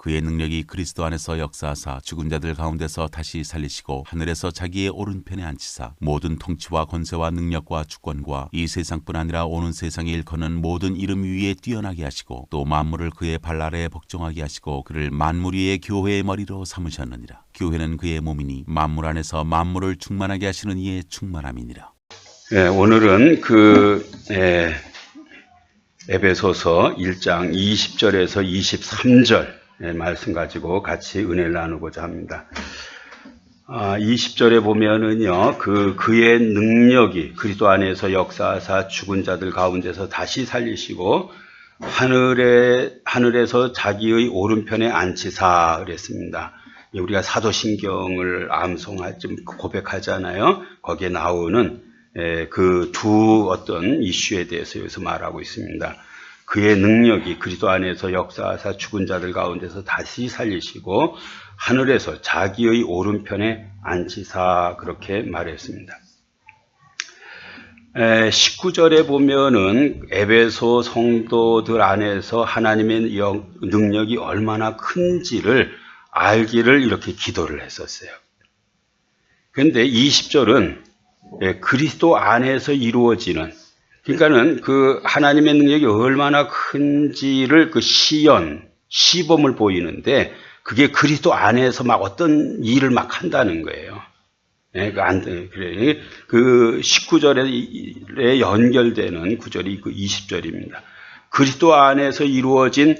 그의 능력이 그리스도 안에서 역사하사 죽은 자들 가운데서 다시 살리시고 하늘에서 자기의 오른편에 앉히사 모든 통치와 권세와 능력과 주권과 이 세상뿐 아니라 오는 세상에 일컫는 모든 이름 위에 뛰어나게 하시고 또 만물을 그의 발 아래에 복종하게 하시고 그를 만물 위의 교회의 머리로 삼으셨느니라. 교회는 그의 몸이니 만물 안에서 만물을 충만하게 하시는 이의 충만함이니라. 오늘은 에베소서 1장 20절에서 23절 말씀 가지고 같이 은혜를 나누고자 합니다. 20절에 보면은요, 그의 능력이 그리스도 안에서 역사하사 죽은 자들 가운데서 다시 살리시고 하늘에서 자기의 오른편에 앉히사 그랬습니다. 우리가 사도신경을 암송할 좀 고백하잖아요. 거기에 나오는 그 두 어떤 이슈에 대해서 여기서 말하고 있습니다. 그의 능력이 그리스도 안에서 역사하사 죽은 자들 가운데서 다시 살리시고 하늘에서 자기의 오른편에 앉히사 그렇게 말했습니다. 19절에 보면은 에베소 성도들 안에서 하나님의 능력이 얼마나 큰지를 알기를 이렇게 기도를 했었어요. 그런데 20절은 그리스도 안에서 이루어지는, 그러니까는 그 하나님의 능력이 얼마나 큰지를 그 시범을 보이는데 그게 그리스도 안에서 막 어떤 일을 막 한다는 거예요. 그래. 그 19절에 연결되는 구절이 그 20절입니다. 그리스도 안에서 이루어진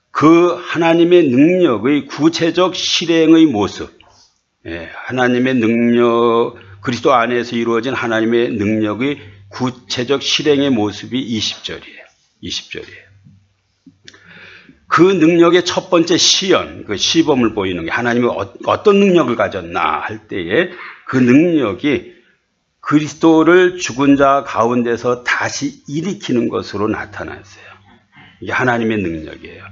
그 하나님의 능력의 구체적 실행의 모습, 하나님의 능력, 그리스도 안에서 이루어진 하나님의 능력의 구체적 실행의 모습이 20절이에요. 그 능력의 첫 번째 시연, 그 시범을 보이는 게 하나님이 어떤 능력을 가졌나 할 때에 그 능력이 그리스도를 죽은 자 가운데서 다시 일으키는 것으로 나타났어요. 이게 하나님의 능력이에요.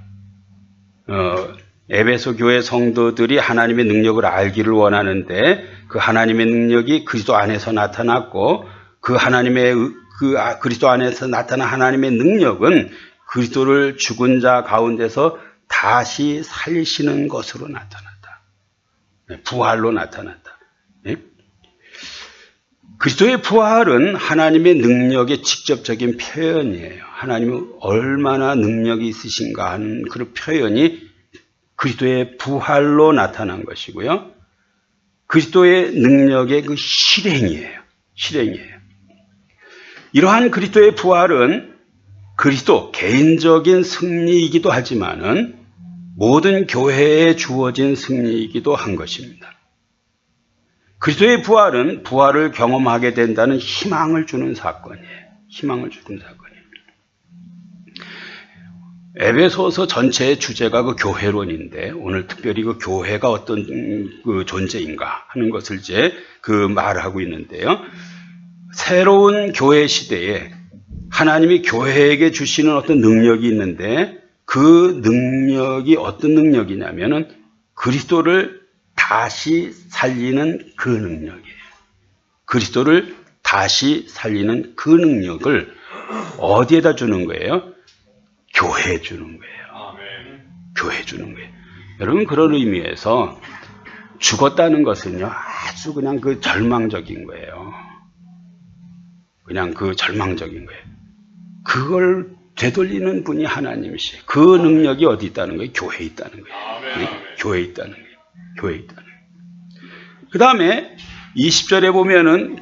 에베소 교회 성도들이 하나님의 능력을 알기를 원하는데 그 하나님의 능력이 그리스도 안에서 나타났고 그 그리스도 안에서 나타난 하나님의 능력은 그리스도를 죽은 자 가운데서 다시 살리시는 것으로 나타났다. 부활로 나타났다. 그리스도의 부활은 하나님의 능력의 직접적인 표현이에요. 하나님이 얼마나 능력이 있으신가 하는 그런 표현이 그리스도의 부활로 나타난 것이고요. 그리스도의 능력의 그 실행이에요. 이러한 그리스도의 부활은 그리스도 개인적인 승리이기도 하지만은 모든 교회에 주어진 승리이기도 한 것입니다. 그리스도의 부활은 부활을 경험하게 된다는 희망을 주는 사건이에요. 에베소서 전체의 주제가 그 교회론인데 오늘 특별히 그 교회가 어떤 그 존재인가 하는 것을 이제 그 말하고 있는데요. 새로운 교회 시대에 하나님이 교회에게 주시는 어떤 능력이 있는데 그 능력이 어떤 능력이냐면은 그리스도를 다시 살리는 그 능력이에요. 그리스도를 다시 살리는 그 능력을 어디에다 주는 거예요? 교회에 주는 거예요. 교회에 주는 거예요. 여러분, 그런 의미에서 죽었다는 것은요, 아주 그냥 그 절망적인 거예요. 그걸 되돌리는 분이 하나님이시. 그 능력이 어디 있다는 거예요? 교회에 있다는 거예요. 네? 교회에 있다는 거예요. 그 다음에 20절에 보면은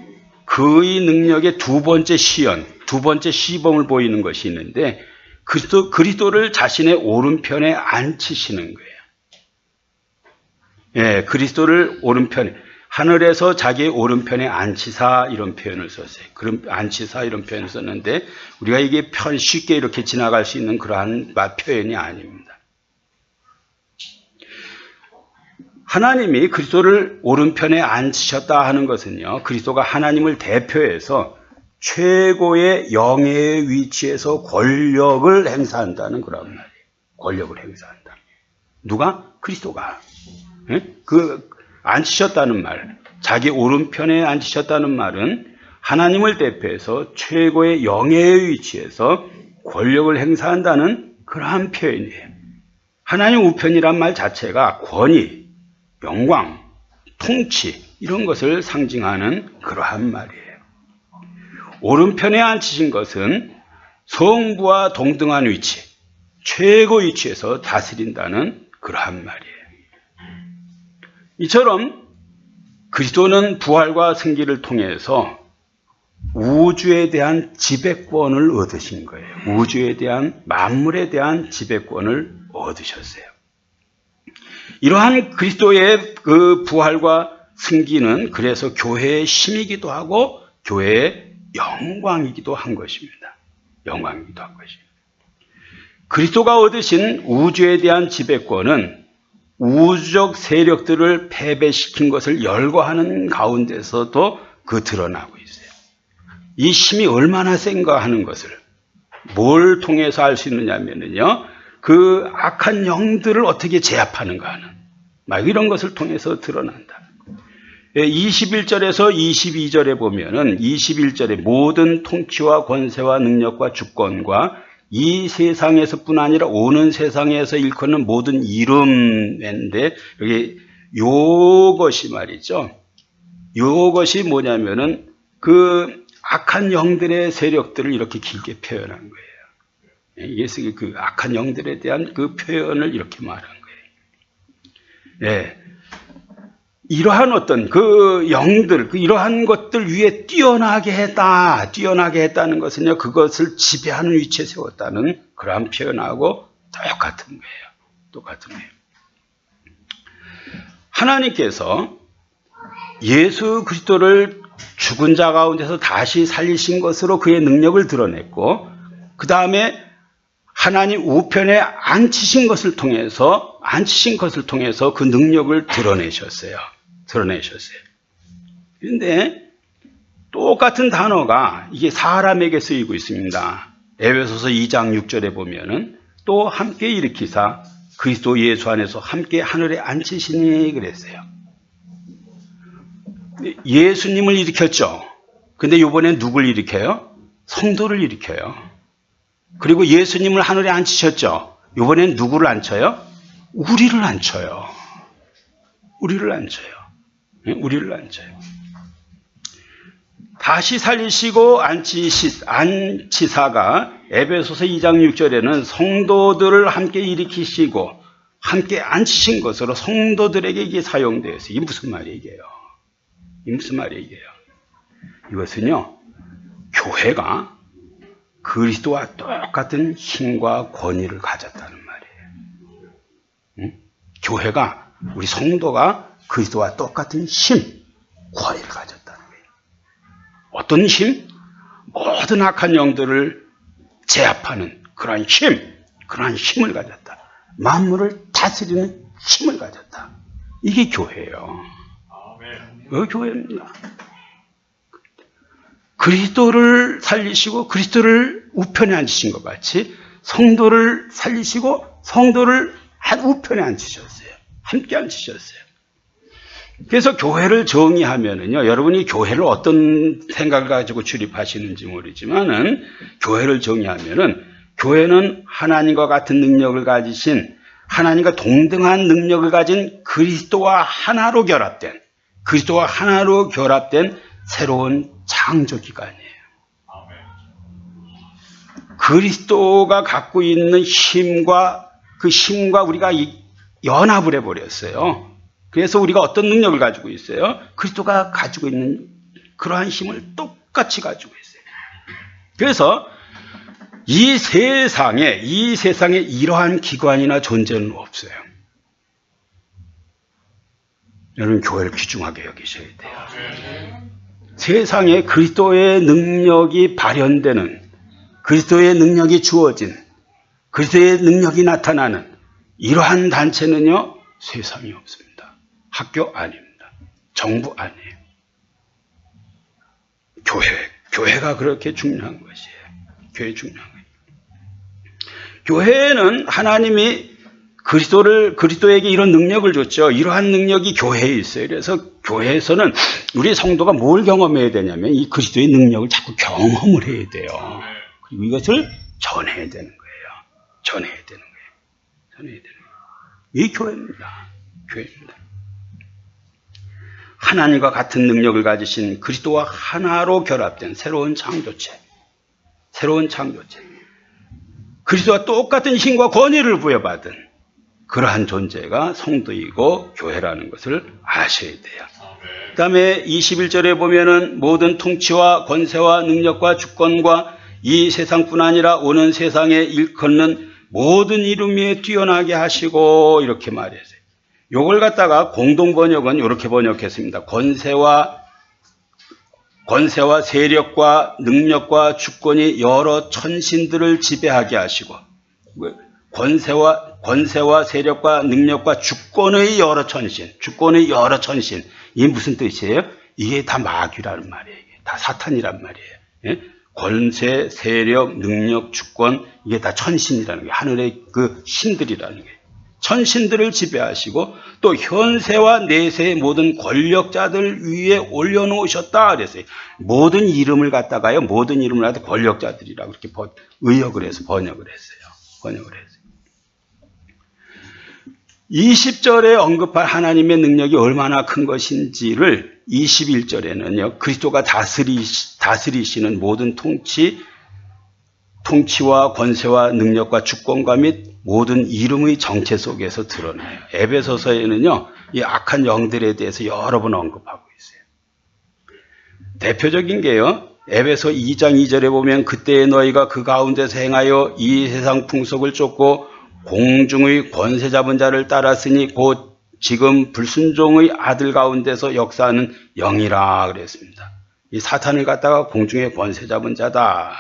그의 능력의 두 번째 시범을 보이는 것이 있는데 그리스도를 자신의 오른편에 앉히시는 거예요. 그리스도를 오른편에, 하늘에서 자기의 오른편에 앉히사 이런 표현을 썼어요. 그럼 앉히사 이런 표현을 썼는데 우리가 이게 쉽게 이렇게 지나갈 수 있는 그러한 표현이 아닙니다. 하나님이 그리스도를 오른편에 앉히셨다 하는 것은요, 그리스도가 하나님을 대표해서 최고의 영예의 위치에서 권력을 행사한다는 그런 말이에요. 권력을 행사한다. 누가? 그리스도가. 그 앉히셨다는 말, 자기 오른편에 앉히셨다는 말은 하나님을 대표해서 최고의 영예의 위치에서 권력을 행사한다는 그러한 표현이에요. 하나님 우편이란 말 자체가 권위, 영광, 통치 이런 것을 상징하는 그러한 말이에요. 오른편에 앉히신 것은 성부와 동등한 위치, 최고 위치에서 다스린다는 그러한 말이에요. 이처럼 그리스도는 부활과 승리를 통해서 우주에 대한 지배권을 얻으신 거예요. 우주에 대한, 만물에 대한 지배권을 얻으셨어요. 이러한 그리스도의 그 부활과 승기는 그래서 교회의 힘이기도 하고 교회의 영광이기도 한 것입니다. 영광이기도 한 것입니다. 그리스도가 얻으신 우주에 대한 지배권은 우주적 세력들을 패배시킨 것을 열거하는 가운데서도 그 드러나고 있어요. 이 힘이 얼마나 센가 하는 것을 뭘 통해서 알 수 있느냐면요, 그 악한 영들을 어떻게 제압하는가 하는 막 이런 것을 통해서 드러난다. 21절에서 22절에 보면은 21절에 모든 통치와 권세와 능력과 주권과 이 세상에서뿐 아니라 오는 세상에서 일컫는 모든 이름인데 여기 요것이 말이죠. 요것이 뭐냐면은 그 악한 영들의 세력들을 이렇게 길게 표현한 거예요. 이게 그 악한 영들에 대한 그 표현을 이렇게 말한 거예요. 예. 이러한 어떤 그 영들, 이러한 것들 위에 뛰어나게 했다는 것은요, 그것을 지배하는 위치에 세웠다는 그러한 표현하고 똑같은 거예요. 똑같은 거예요. 하나님께서 예수 그리스도를 죽은 자 가운데서 다시 살리신 것으로 그의 능력을 드러냈고, 그 다음에 하나님 우편에 앉히신 것을 통해서 그 능력을 드러내셨어요. 그런데 똑같은 단어가 이게 사람에게 쓰이고 있습니다. 에베소서 2장 6절에 보면은 또 함께 일으키사 그리스도 예수 안에서 함께 하늘에 앉히시니 그랬어요. 예수님을 일으켰죠. 근데 이번엔 누굴 일으켜요? 성도를 일으켜요. 그리고 예수님을 하늘에 앉히셨죠. 이번엔 누구를 앉혀요? 우리를 앉혀요. 다시 살리시고 안치사가 에베소서 2장 6절에는 성도들을 함께 일으키시고 함께 앉히신 것으로 성도들에게 이게 사용되었어요. 이게 무슨 말이에요? 이것은요, 교회가 그리스도와 똑같은 힘과 권위를 가졌다는 말이에요. 교회가, 우리 성도가 그리스도와 똑같은 힘, 권위를 가졌다는 거예요. 어떤 힘? 모든 악한 영들을 제압하는 그러한 힘을 가졌다. 만물을 다스리는 힘을 가졌다. 이게 교회예요. 교회입니다. 그리스도를 살리시고 그리스도를 우편에 앉히신 것 같이 성도를 살리시고 성도를 우편에 앉히셨어요. 함께 앉히셨어요. 그래서 교회를 정의하면은요, 여러분이 교회를 어떤 생각을 가지고 출입하시는지 모르지만은, 교회를 정의하면은, 교회는 하나님과 같은 능력을 가지신, 하나님과 동등한 능력을 가진 그리스도와 하나로 결합된 새로운 창조기관이에요. 그리스도가 갖고 있는 힘과 우리가 연합을 해버렸어요. 그래서 우리가 어떤 능력을 가지고 있어요? 그리스도가 가지고 있는 그러한 힘을 똑같이 가지고 있어요. 그래서 이 세상에 이러한 기관이나 존재는 없어요. 여러분, 교회를 귀중하게 여기셔야 돼요. 세상에 그리스도의 능력이 발현되는, 그리스도의 능력이 주어진, 그리스도의 능력이 나타나는 이러한 단체는요, 세상에 없습니다. 학교 아닙니다. 정부 아니에요. 교회가 그렇게 중요한 것이에요. 교회는 하나님이 그리스도에게 이런 능력을 줬죠. 이러한 능력이 교회에 있어요. 그래서 교회에서는 우리 성도가 뭘 경험해야 되냐면 이 그리스도의 능력을 자꾸 경험을 해야 돼요. 그리고 이것을 전해야 되는 거예요. 전해야 되는 거예요. 이 교회입니다. 교회입니다. 하나님과 같은 능력을 가지신 그리스도와 하나로 결합된 새로운 창조체. 새로운 창조체. 그리스도와 똑같은 힘과 권위를 부여받은 그러한 존재가 성도이고 교회라는 것을 아셔야 돼요. 그 다음에 21절에 보면은 모든 통치와 권세와 능력과 주권과 이 세상뿐 아니라 오는 세상에 일컫는 모든 이름 위에 뛰어나게 하시고 이렇게 말했어요. 요걸 갖다가 공동 번역은 이렇게 번역했습니다. 권세와 세력과 능력과 주권이 여러 천신들을 지배하게 하시고 권세와 세력과 능력과 주권의 여러 천신, 이게 무슨 뜻이에요? 이게 다 마귀라는 말이에요. 다 사탄이란 말이에요. 예? 권세, 세력, 능력, 주권, 이게 다 천신이라는 게 하늘의 그 신들이라는 게 천신들을 지배하시고 또 현세와 내세의 모든 권력자들 위에 올려놓으셨다 그랬어요. 모든 이름을 갖다가 권력자들이라고 이렇게 의역을 해서 번역을 했어요. 20절에 언급할 하나님의 능력이 얼마나 큰 것인지를 21절에는요. 그리스도가 다스리시는 모든 통치와 권세와 능력과 주권과 및 모든 이름의 정체 속에서 드러나요. 에베소서에는요. 이 악한 영들에 대해서 여러 번 언급하고 있어요. 대표적인 게요. 에베소 2장 2절에 보면 그때의 너희가 그 가운데서 행하여 이 세상 풍속을 쫓고 공중의 권세 잡은 자를 따랐으니 곧 지금 불순종의 아들 가운데서 역사하는 영이라 그랬습니다. 이 사탄을 갖다가 공중의 권세 잡은 자다.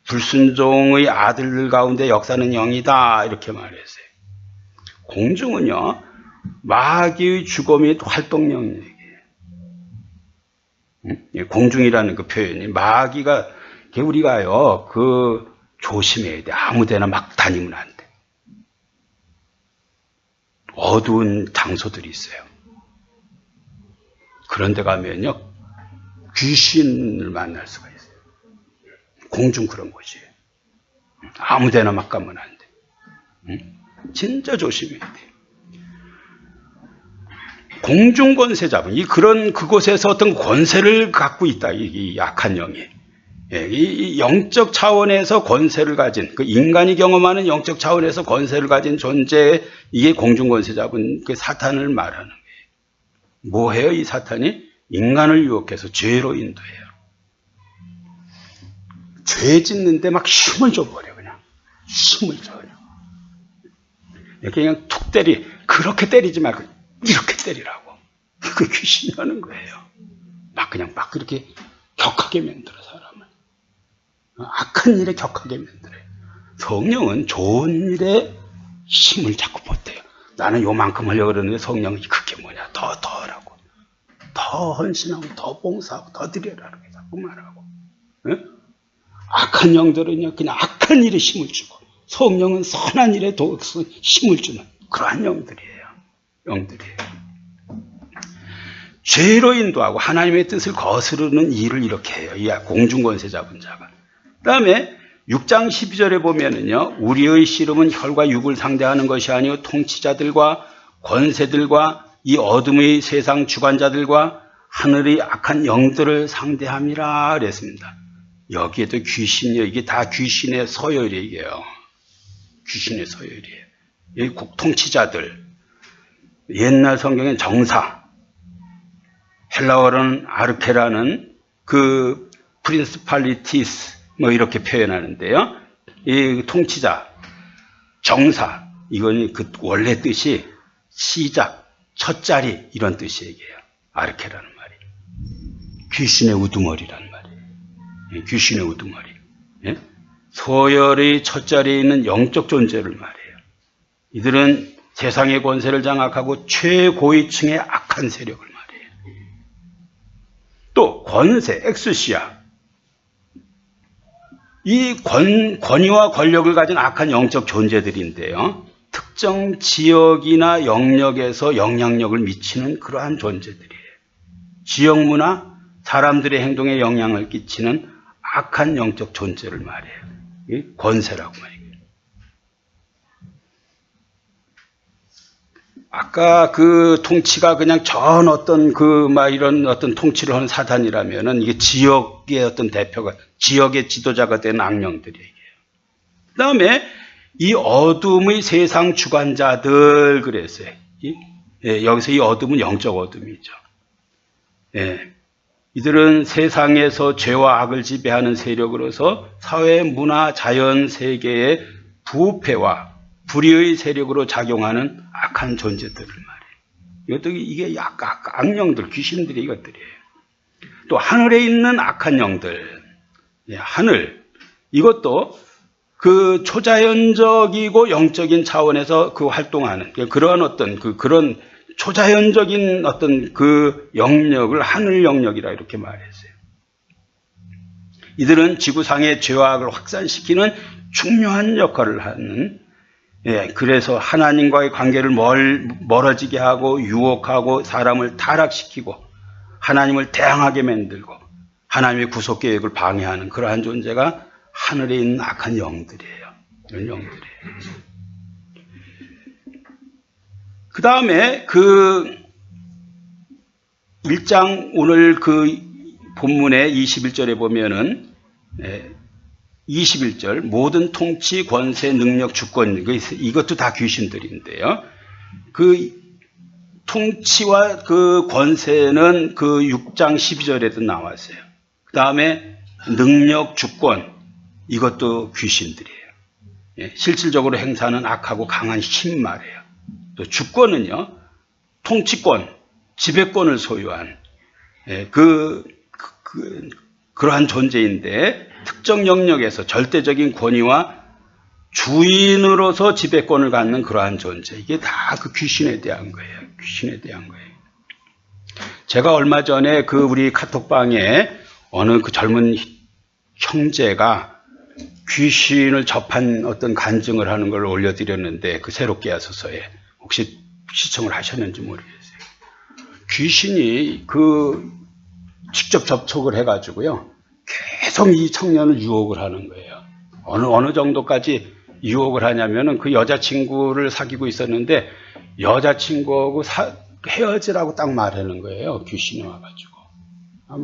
불순종의 아들들 가운데 역사는 영이다. 이렇게 말했어요. 공중은요. 마귀의 주거 및 활동력 얘기예요. 공중이라는 그 표현이 마귀가 우리가요. 조심해야 돼. 아무데나 막 다니면 안 돼. 어두운 장소들이 있어요. 그런 데 가면요. 귀신을 만날 수가 있어요. 공중 그런 곳이에요. 아무데나 막 가면 안 돼. 진짜 조심해야 돼. 공중 권세 잡은 그곳에서 어떤 권세를 갖고 있다. 이 약한 영이. 이 영적 차원에서 권세를 가진 인간이 경험하는 영적 차원에서 권세를 가진 존재 이게 공중 권세 잡은 그 사탄을 말하는 거예요. 뭐해요? 이 사탄이 인간을 유혹해서 죄로 인도해요. 죄 짓는데 막 힘을 줘버려 그냥 힘을 줘 그냥. 이렇게 그냥 툭 그렇게 때리지 말고 이렇게 때리라고. 그 귀신이 하는 거예요. 막 그렇게 격하게 만들어 사람을. 악한 일에 격하게 만들어요. 성령은 좋은 일에 힘을 자꾸 보태요. 나는 요만큼 하려고 그러는데 성령이 그게 뭐냐. 더 하라고. 더 헌신하고 더 봉사하고 더 드려라고 자꾸 말하고. 네? 악한 영들은요. 그냥 악한 일에 힘을 주고 성령은 선한 일에 힘을 주는 그러한 영들이에요. 죄로 인도하고 하나님의 뜻을 거스르는 일을 이렇게 해요. 이 공중권세 잡은 자가. 그 다음에 6장 12절에 보면은요, 우리의 씨름은 혈과 육을 상대하는 것이 아니요 통치자들과 권세들과 이 어둠의 세상 주관자들과 하늘의 악한 영들을 상대함이라 그랬습니다. 여기에도 귀신이요. 이게 다 귀신의 서열이에요. 귀신의 서열이에요. 이 통치자들. 옛날 성경엔 정사. 헬라어로는 아르케라는 그 프린스팔리티스 이렇게 표현하는데요. 이 통치자, 정사, 이건 그 원래 뜻이 시작, 첫 자리 이런 뜻이 얘기해요. 아르케라는 말이. 귀신의 우두머리라는 말이에요. 귀신의 우두머리. 예? 서열의 첫 자리에 있는 영적 존재를 말해요. 이들은 세상의 권세를 장악하고 최고위층의 악한 세력을 말해요. 또 권세, 엑스시아. 이 권위와 권력을 가진 악한 영적 존재들인데요. 특정 지역이나 영역에서 영향력을 미치는 그러한 존재들이에요. 지역 문화, 사람들의 행동에 영향을 끼치는 악한 영적 존재를 말해요. 이 권세라고 말해요. 아까 그 통치가 그냥 전 어떤 이런 어떤 통치를 하는 사단이라면은 이게 지역의 어떤 대표가, 지역의 지도자가 된 악령들이에요. 그 다음에 이 어둠의 세상 주관자들 그랬어요. 여기서 이 어둠은 영적 어둠이죠. 이들은 세상에서 죄와 악을 지배하는 세력으로서 사회, 문화, 자연, 세계의 부패와 불의의 세력으로 작용하는 악한 존재들을 말해요. 이게 악령들, 귀신들이 이것들이에요. 또 하늘에 있는 악한 영들, 하늘, 이것도 그 초자연적이고 영적인 차원에서 그 활동하는 그러한 어떤 그런 초자연적인 어떤 그 영역을 하늘 영역이라 이렇게 말했어요. 이들은 지구상의 죄와 악을 확산시키는 중요한 역할을 하는, 그래서 하나님과의 관계를 멀어지게 하고 유혹하고 사람을 타락시키고 하나님을 대항하게 만들고 하나님의 구속 계획을 방해하는 그러한 존재가 하늘에 있는 악한 영들이에요. 이런 영들이에요. 그 다음에 그 1장 오늘 그 본문의 21절에 보면은 21절 모든 통치, 권세, 능력, 주권 이것도 다 귀신들인데요. 그 통치와 그 권세는 그 6장 12절에도 나왔어요. 그 다음에 능력, 주권 이것도 귀신들이에요. 실질적으로 행사하는 악하고 강한 힘 말이에요. 또 주권은요, 통치권, 지배권을 소유한 그러한 존재인데 특정 영역에서 절대적인 권위와 주인으로서 지배권을 갖는 그러한 존재. 이게 다 그 귀신에 대한 거예요. 귀신에 대한 거예요. 제가 얼마 전에 그 우리 카톡방에 어느 그 젊은 형제가 귀신을 접한 어떤 간증을 하는 걸 올려드렸는데 그 새롭게 하소서에 혹시 시청을 하셨는지 모르겠어요. 귀신이 그 직접 접촉을 해가지고요 계속 이 청년을 유혹을 하는 거예요. 어느 정도까지 유혹을 하냐면은 그 여자친구를 사귀고 있었는데 여자친구하고 헤어지라고 딱 말하는 거예요. 귀신이 와가지고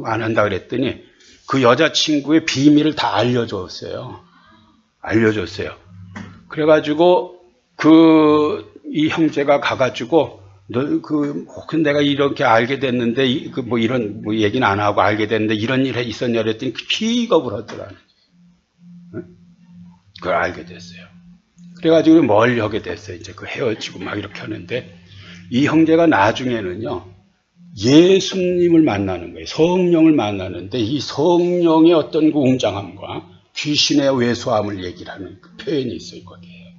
안 한다 그랬더니 그 여자친구의 비밀을 다 알려줬어요. 그래가지고 이 형제가 가가지고 혹시 내가 이렇게 알게 됐는데 이런 얘기는 안 하고 알게 됐는데 이런 일이 있었냐 그랬더니 기겁을 하더라고요. 그걸 알게 됐어요. 그래가지고 뭘 하게 됐어요. 이제 그 헤어지고 막 이렇게 하는데 이 형제가 나중에는요 예수님을 만나는 거예요. 성령을 만나는데 이 성령의 어떤 그 웅장함과 귀신의 왜소함을 얘기를 하는 그 표현이 있어요. 거기에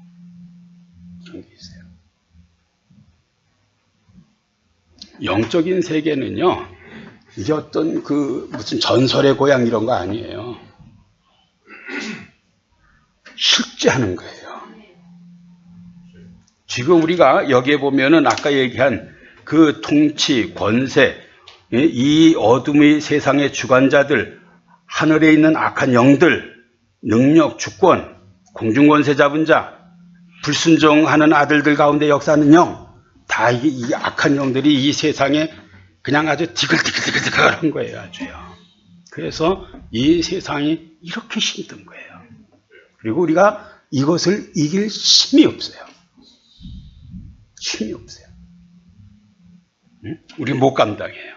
그런 게 있어요. 영적인 세계는요 이게 어떤 그 무슨 전설의 고향 이런 거 아니에요. 실제하는 거예요. 지금 우리가 여기에 보면은 아까 얘기한 그 통치, 권세, 이 어둠의 세상의 주관자들, 하늘에 있는 악한 영들, 능력, 주권, 공중권세 잡은 자, 불순종하는 아들들 가운데 역사하는 영, 다 이 악한 영들이 이 세상에 그냥 아주 디글디글한 거예요. 아주요. 그래서 이 세상이 이렇게 힘든 거예요. 그리고 우리가 이것을 이길 힘이 없어요. 힘이 없어요. 우리 못 감당해요.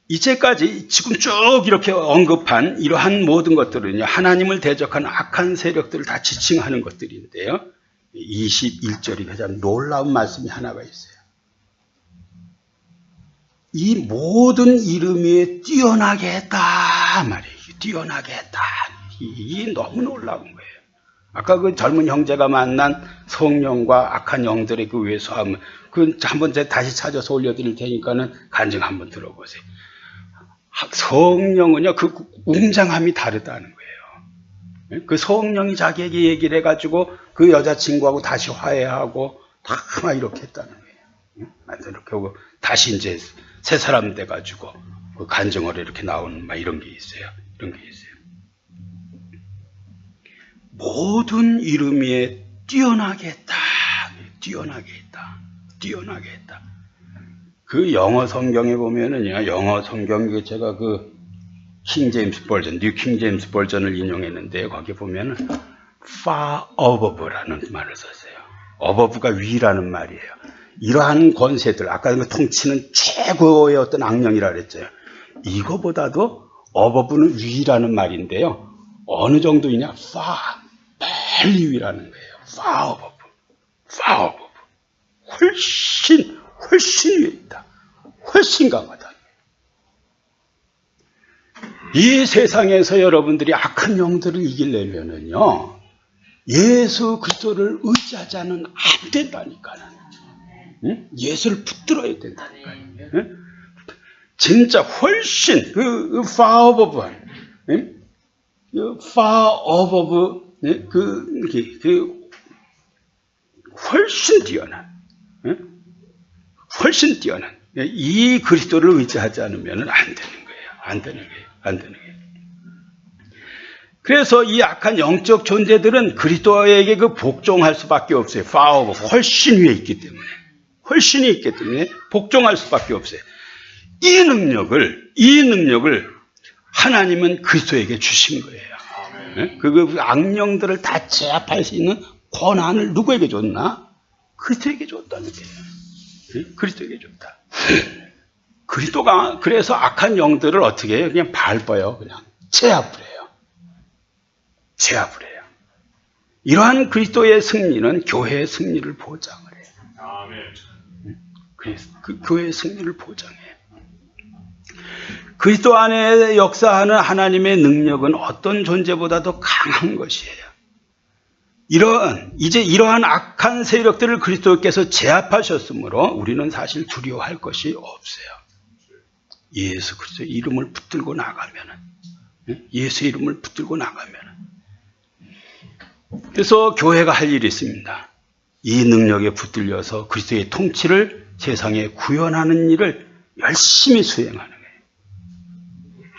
이제까지 지금 쭉 이렇게 언급한 이러한 모든 것들은요, 하나님을 대적한 악한 세력들을 다 지칭하는 것들인데요. 21절이 가장 놀라운 말씀이 하나가 있어요. 이 모든 이름 위에 뛰어나게 했다 말이에요. 뛰어나게 했다. 이게 너무 놀라운 거예요. 아까 그 젊은 형제가 만난 성령과 악한 영들의 그 왜소함, 한번 제가 다시 찾아서 올려드릴 테니까는 간증 한번 들어보세요. 성령은요, 그 웅장함이 다르다는 거예요. 그 성령이 자기에게 얘기를 해가지고 그 여자친구하고 다시 화해하고 다 막 이렇게 했다는 거예요. 이렇게 하고 다시 이제 새 사람 돼가지고 그 간증을 이렇게 나오는 막 이런 게 있어요. 모든 이름 위에 뛰어나게 했다. 뛰어나게 했다. 뛰어나게 했다. 그 영어 성경에 보면은요, 영어 성경 제가 그 킹제임스 버전, 뉴 킹제임스 버전을 인용했는데 거기 보면은 far above라는 말을 썼어요. above가 위라는 말이에요. 이러한 권세들, 아까 그 통치는 최고의 어떤 악령이라 그랬죠. 이거보다도 above는 위라는 말인데요. 어느 정도이냐? far, 멀리 위라는 거예요. far above, far above. 훨씬 위에 있다. 훨씬 강하다. 이 세상에서 여러분들이 악한 영들을 이기려면은요, 예수 그리스도를 의지하자는 안 된다니까요. 응? 예수를 붙들어야 된다니까요. 응? 진짜 훨씬 far above, 응? far above, 훨씬 뛰어난, 응? 훨씬 뛰어난 이 그리스도를 의지하지 않으면 안 되는 거예요. 안 되는 거예요. 안 되는 거예요. 그래서 이 악한 영적 존재들은 그리스도에게 그 복종할 수밖에 없어요. far above, 훨씬 위에 있기 때문에. 훨씬 위에 있기 때문에 복종할 수밖에 없어요. 이 능력을 하나님은 그리스도에게 주신 거예요. 네? 그 악령들을 다 제압할 수 있는 권한을 누구에게 줬나? 그리스도에게 줬다는 거예요. 네? 그리스도에게 줬다. 그리스도가 그래서 악한 영들을 어떻게 해요? 그냥 밟아요. 그냥 제압을 해요. 제압을 해요. 이러한 그리스도의 승리는 교회의 승리를 보장을 해요. 그래서 그 교회의 승리를 보장해요. 그리스도 안에 역사하는 하나님의 능력은 어떤 존재보다도 강한 것이에요. 이러한 악한 세력들을 그리스도께서 제압하셨으므로 우리는 사실 두려워할 것이 없어요. 예수 그리스도의 이름을 붙들고 나가면은, 예수의 이름을 붙들고 나가면은. 그래서 교회가 할 일이 있습니다. 이 능력에 붙들려서 그리스도의 통치를 세상에 구현하는 일을 열심히 수행하는 거예요.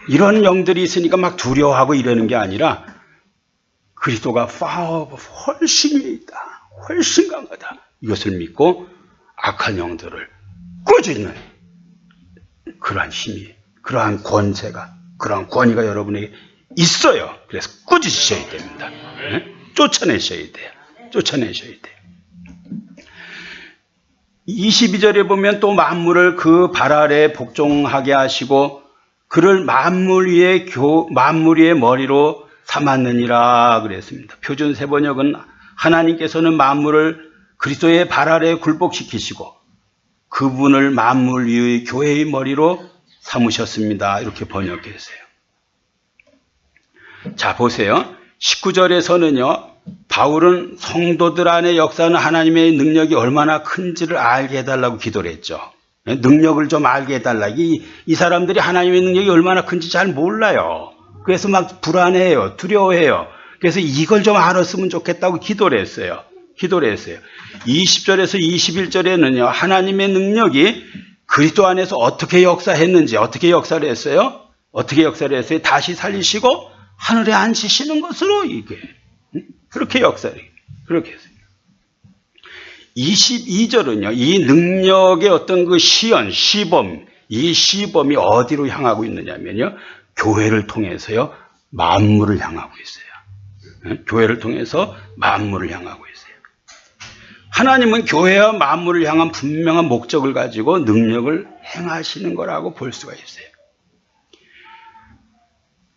이런 영들이 있으니까 막 두려워하고 이러는 게 아니라 그리스도가 훨씬 위에 있다. 훨씬 강하다. 이것을 믿고 악한 영들을 꾸짖는 그러한 힘이, 그러한 권세가, 그러한 권위가 여러분에게 있어요. 그래서 꾸짖으셔야 됩니다. 네? 쫓아내셔야 돼요. 쫓아내셔야 돼요. 22절에 보면 또 만물을 그 발 아래 복종하게 하시고 그를 만물 위의 머리로 삼았느니라 그랬습니다. 표준 세번역은 하나님께서는 만물을 그리스도의 발 아래 굴복시키시고 그분을 만물 위의 교회의 머리로 삼으셨습니다. 이렇게 번역했어요. 자, 보세요. 19절에서는요. 바울은 성도들 안에 역사하는 하나님의 능력이 얼마나 큰지를 알게 해달라고 기도를 했죠. 능력을 좀 알게 해달라. 이 사람들이 하나님의 능력이 얼마나 큰지 잘 몰라요. 그래서 막 불안해요. 두려워해요. 그래서 이걸 좀 알았으면 좋겠다고 기도를 했어요. 20절에서 21절에는요. 하나님의 능력이 그리스도 안에서 어떻게 역사했는지, 어떻게 역사를 했어요? 다시 살리시고 하늘에 앉히시는 것으로 이게 그렇게 역사를 그렇게 했어요. 22절은요. 이 능력의 어떤 그 시범, 이 시범이 어디로 향하고 있느냐면요. 교회를 통해서요. 만물을 향하고 있어요. 교회를 통해서 만물을 향하고 있어요. 하나님은 교회와 만물을 향한 분명한 목적을 가지고 능력을 행하시는 거라고 볼 수가 있어요.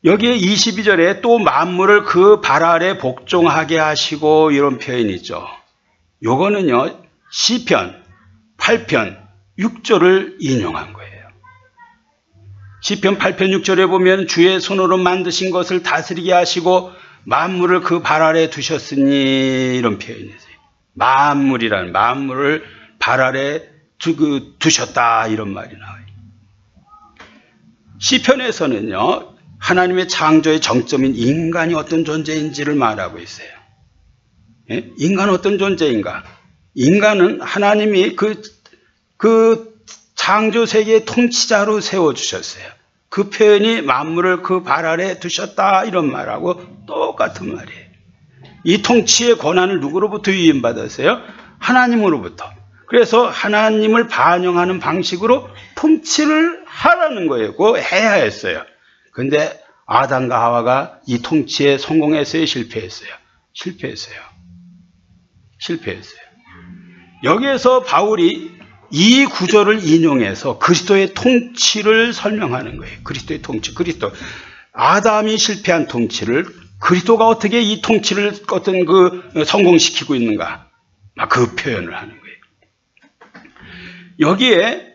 여기에 22절에 또 만물을 그 발 아래 복종하게 하시고 이런 표현이 있죠. 요거는요. 시편 8편 6절을 인용한 거예요. 시편 8편 6절에 보면 주의 손으로 만드신 것을 다스리게 하시고 만물을 그 발 아래 두셨으니 이런 표현이 있어요. 만물을 발 아래 두셨다 이런 말이 나와요. 시편에서는요. 하나님의 창조의 정점인 인간이 어떤 존재인지를 말하고 있어요. 예? 인간은 어떤 존재인가? 인간은 하나님이 그 창조 세계의 통치자로 세워주셨어요. 그 표현이 만물을 그 발 아래 두셨다 이런 말하고 똑같은 말이에요. 이 통치의 권한을 누구로부터 위임받았어요? 하나님으로부터. 그래서 하나님을 반영하는 방식으로 통치를 하라는 거예요. 그거 해야 했어요. 그런데 아담과 하와가 이 통치에 성공했어요? 실패했어요? 실패했어요. 여기에서 바울이 이 구절을 인용해서 그리스도의 통치를 설명하는 거예요. 그리스도의 통치. 아담이 실패한 통치를 그리스도가 어떻게 이 통치를 어떤 성공시키고 있는가. 그 표현을 하는 거예요. 여기에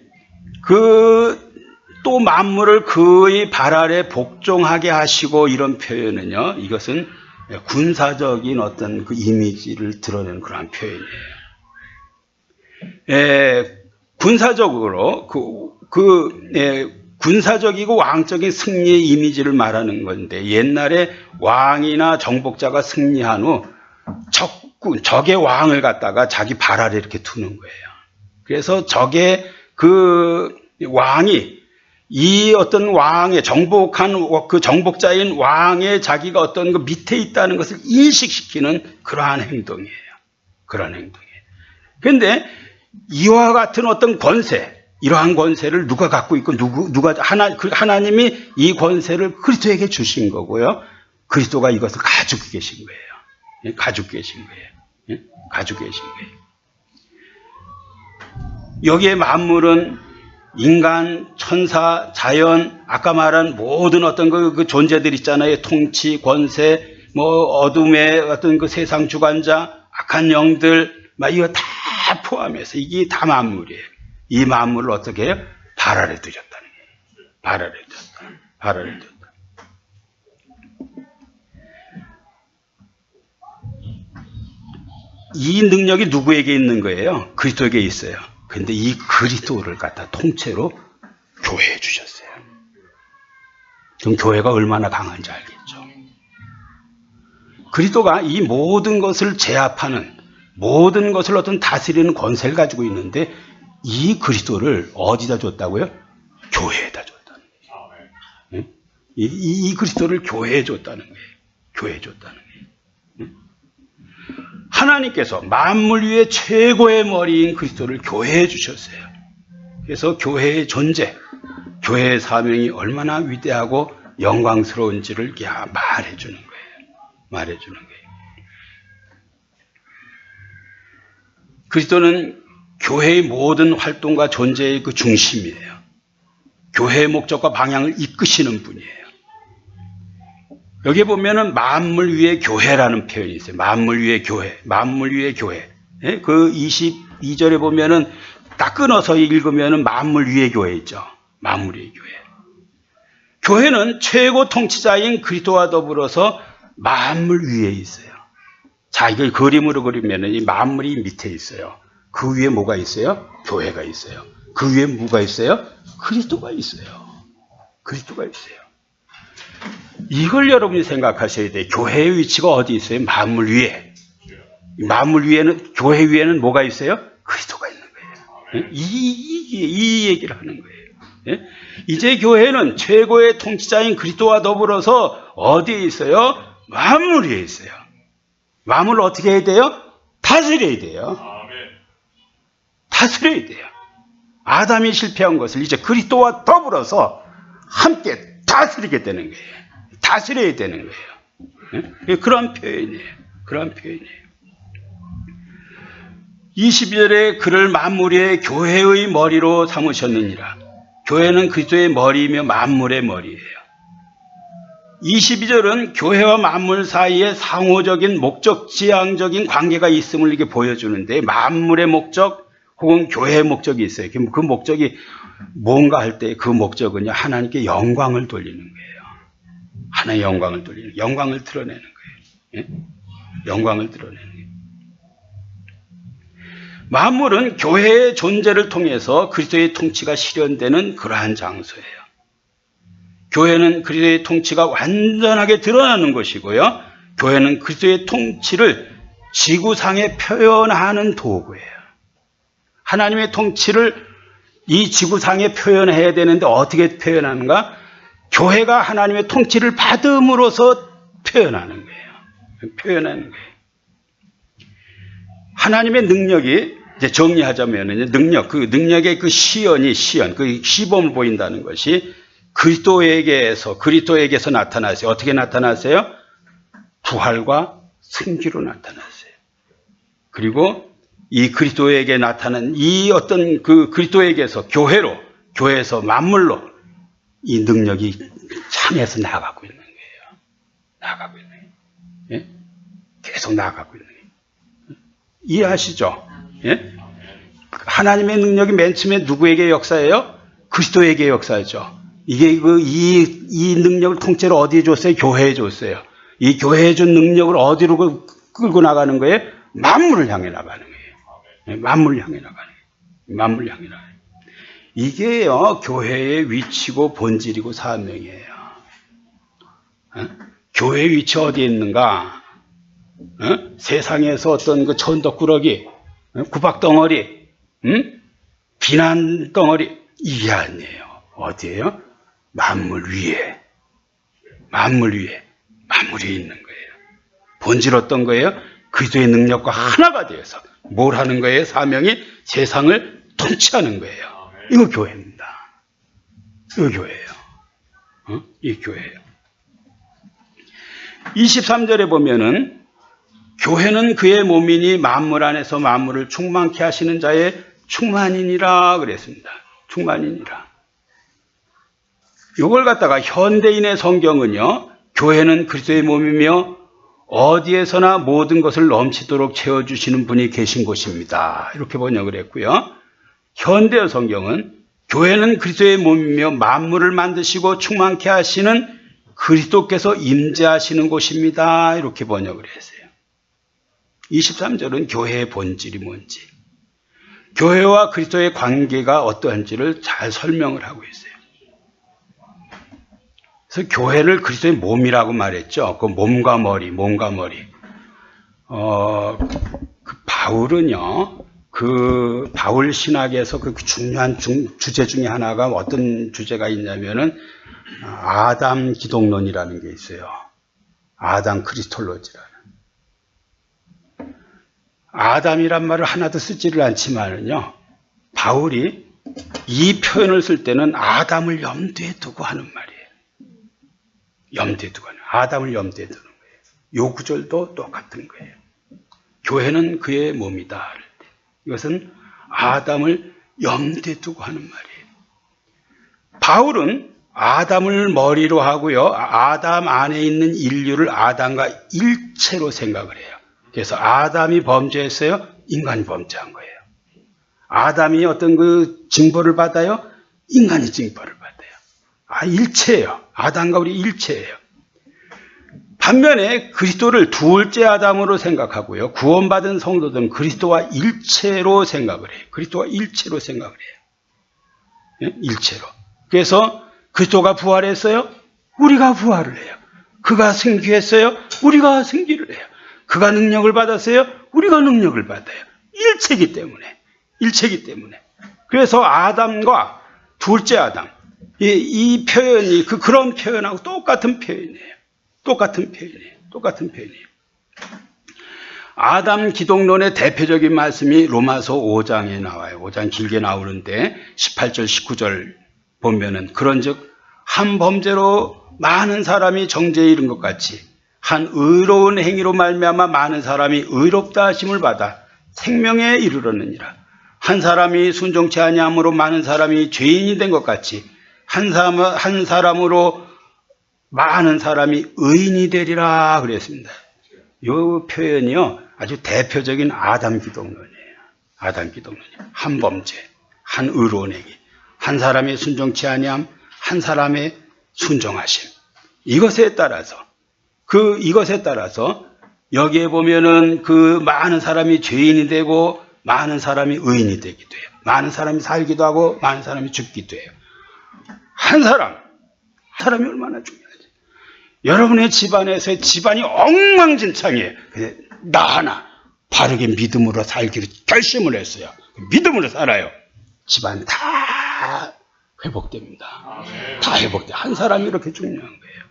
또 만물을 그의 발 아래 복종하게 하시고 이런 표현은요, 이것은 군사적인 어떤 이미지를 드러내는 그러한 표현이에요. 군사적으로 군사적이고 왕적인 승리의 이미지를 말하는 건데, 옛날에 왕이나 정복자가 승리한 후 적의 왕을 갖다가 자기 발 아래 이렇게 두는 거예요. 그래서 적의 왕이 이 어떤 왕의 정복한 정복자인 왕의 자기가 어떤 밑에 있다는 것을 인식시키는 그러한 행동이에요. 그런데 이와 같은 어떤 권세, 이러한 권세를 누가 갖고 있고 하나님이 이 권세를 그리스도에게 주신 거고요. 그리스도가 이것을 가지고 계신 거예요. 여기에 만물은 인간, 천사, 자연, 아까 말한 모든 어떤 그 존재들 있잖아요. 통치, 권세, 어둠의 어떤 세상 주관자, 악한 영들, 이거 다 포함해서 이게 다 만물이에요. 이 만물을 어떻게 해요? 발 아래 두셨다는 거예요. 발 아래 두셨다. 이 능력이 누구에게 있는 거예요? 그리스도에게 있어요. 그런데 이 그리스도를 갖다 통째로 교회에 주셨어요. 그럼 교회가 얼마나 강한지 알겠죠. 그리스도가 이 모든 것을 제압하는, 모든 것을 어떤 다스리는 권세를 가지고 있는데, 이 그리스도를 어디다 줬다고요? 교회에다 줬다는 거예요. 이 그리스도를 교회에 줬다는 거예요. 하나님께서 만물 위에 최고의 머리인 그리스도를 교회에 주셨어요. 그래서 교회의 존재, 교회의 사명이 얼마나 위대하고 영광스러운지를 말해주는 거예요. 그리스도는 교회의 모든 활동과 존재의 중심이에요. 교회의 목적과 방향을 이끄시는 분이에요. 여기 보면은 만물 위의 교회라는 표현이 있어요. 만물 위의 교회. 그 22절에 보면은 딱 끊어서 읽으면은 만물 위의 교회 있죠. 만물 위의 교회. 교회는 최고 통치자인 그리스도와 더불어서 만물 위에 있어요. 자, 이걸 그림으로 그리면은 이 만물이 밑에 있어요. 그 위에 뭐가 있어요? 교회가 있어요. 그 위에 뭐가 있어요? 그리스도가 있어요. 이걸 여러분이 생각하셔야 돼요. 교회의 위치가 어디 있어요? 만물 위에. 만물 위에는, 교회 위에는 뭐가 있어요? 그리스도가 있는 거예요. 이 얘기를 하는 거예요. 이제 교회는 최고의 통치자인 그리스도와 더불어서 어디에 있어요? 만물 위에 있어요. 만물을 어떻게 해야 돼요? 다스려야 돼요. 아담이 실패한 것을 이제 그리스도와 더불어서 함께 다스리게 되는 거예요. 다스려야 되는 거예요. 그런 표현이에요. 22절에 그를 만물 위의 교회의 머리로 삼으셨느니라. 교회는 그리스도의 머리이며 만물의 머리예요. 22절은 교회와 만물 사이에 상호적인 목적 지향적인 관계가 있음을 이렇게 보여주는데, 만물의 목적 혹은 교회의 목적이 있어요. 그 목적이 뭔가 할 때 그 목적은요, 하나님께 영광을 돌리는 거예요. 하나의 영광을 드러내는 거예요. 영광을 드러내는 거예요. 만물은 교회의 존재를 통해서 그리스도의 통치가 실현되는 그러한 장소예요. 교회는 그리스도의 통치가 완전하게 드러나는 것이고요. 교회는 그리스도의 통치를 지구상에 표현하는 도구예요. 하나님의 통치를 이 지구상에 표현해야 되는데 어떻게 표현하는가? 교회가 하나님의 통치를 받음으로써 표현하는 거예요. 하나님의 능력이 이제 정리하자면은 능력, 그 능력의 그 시연이 그 시범을 보인다는 것이 그리스도에게서 나타나세요. 어떻게 나타나세요? 부활과 승기로 나타났어요. 그리고 이 그리스도에게 나타난 이 어떤 그 그리스도에게서 교회에서 만물로 이 능력이 향해서 나가고 있는 거예요. 나가고 있는 거예요. 예? 계속 나가고 있는 거예요. 이해하시죠? 예? 하나님의 능력이 맨 처음에 누구에게 역사예요? 그리스도에게 역사죠. 이게 이 능력을 통째로 어디에 줬어요? 교회에 줬어요. 이 교회에 준 능력을 어디로 끌고 나가는 거예요? 만물을 향해 나가는 거예요. 만물을 향해 나가는 거예요. 만물을 향해 나가는 거예요. 이게요, 교회의 위치고 본질이고 사명이에요. 교회의 위치 어디에 있는가? 세상에서 어떤 그 천덕꾸러기, 구박덩어리, 비난덩어리, 이게 아니에요. 어디에요? 만물 위에. 만물이 있는 거예요. 본질 어떤 거예요? 그리스도의 능력과 하나가 되어서 뭘 하는 거예요? 사명이 세상을 통치하는 거예요. 이거 교회입니다. 이거 교회예요. 이 교회예요. 23절에 보면은 교회는 그의 몸이니 만물 안에서 만물을 충만케 하시는 자의 충만이니라 그랬습니다. 충만이니라. 이걸 갖다가 현대인의 성경은요, 교회는 그리스도의 몸이며 어디에서나 모든 것을 넘치도록 채워주시는 분이 계신 곳입니다. 이렇게 번역을 했고요. 현대 성경은 교회는 그리스도의 몸이며 만물을 만드시고 충만케 하시는 그리스도께서 임재하시는 곳입니다. 이렇게 번역을 했어요. 23절은 교회의 본질이 뭔지, 교회와 그리스도의 관계가 어떠한지를 잘 설명을 하고 있어요. 그래서 교회를 그리스도의 몸이라고 말했죠. 그 몸과 머리. 바울은요, 그 바울 신학에서 그 중요한 주제 중에 하나가 어떤 주제가 있냐면은 아담 기독론이라는 게 있어요. 아담 크리스톨로지라는. 아담이란 말을 하나도 쓰지를 않지만은요, 바울이 이 표현을 쓸 때는 아담을 염두에 두고 하는 말이에요. 염두에 두고 하는, 아담을 염두에 두는 거예요. 요 구절도 똑같은 거예요. 교회는 그의 몸이다 할 때, 이것은 아담을 염두에 두고 하는 말이에요. 바울은 아담을 머리로 하고요, 아담 안에 있는 인류를 아담과 일체로 생각을 해요. 그래서 아담이 범죄했어요, 인간이 범죄한 거예요. 아담이 어떤 그 징벌을 받아요, 인간이 징벌을 받아요. 일체예요. 아담과 우리 일체예요. 반면에 그리스도를 둘째 아담으로 생각하고요, 구원받은 성도들은 그리스도와 일체로 생각을 해요. 그리스도와 일체로 생각을 해요. 일체로. 그래서 그리스도가 부활했어요, 우리가 부활을 해요. 그가 승귀했어요, 우리가 승귀를 해요. 그가 능력을 받았어요, 우리가 능력을 받아요. 일체이기 때문에. 그래서 아담과 둘째 아담, 이 표현이 그런 표현하고 똑같은 표현이에요. 아담 기독론의 대표적인 말씀이 로마서 5장에 나와요. 5장 길게 나오는데 18절, 19절 보면은 그런즉 한 범죄로 많은 사람이 정죄에 이른 것 같이 한 의로운 행위로 말미암아 많은 사람이 의롭다 하심을 받아 생명에 이르렀느니라. 한 사람이 순종치 아니함으로 많은 사람이 죄인이 된 것 같이 한 사람으로 많은 사람이 의인이 되리라 그랬습니다. 이 표현이요, 아주 대표적인 아담 기독론이에요. 아담 기독론이에요. 한 범죄, 한 의로운 행위, 한 사람의 순종치 아니함, 한 사람의 순종하심. 이것에 따라서 여기에 보면은 그 많은 사람이 죄인이 되고 많은 사람이 의인이 되기도 해요. 많은 사람이 살기도 하고 많은 사람이 죽기도 해요. 한 사람이 얼마나 중요하지. 여러분의 집안에서의 집안이 엉망진창이에요. 근데 나 하나 바르게 믿음으로 살기로 결심을 했어요. 믿음으로 살아요. 집안 다 회복됩니다. 다 회복돼요. 한 사람이 이렇게 중요한 거예요.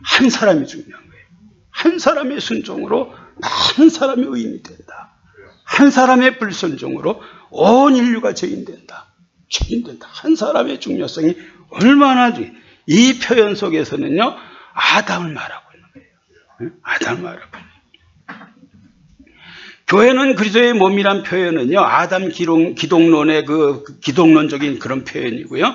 한 사람이 중요한 거예요. 한 사람의 순종으로 많은 사람이 의인이 된다. 한 사람의 불순종으로 온 인류가 죄인된다. 죄인된다. 한 사람의 중요성이 얼마나 이 표현 속에서는요, 아담을 말하고 있는 거예요. 아담을 말하고 있는 거예요. 교회는 그리스도의 몸이란 표현은요, 아담 기독론의 그 기독론적인 그런 표현이고요.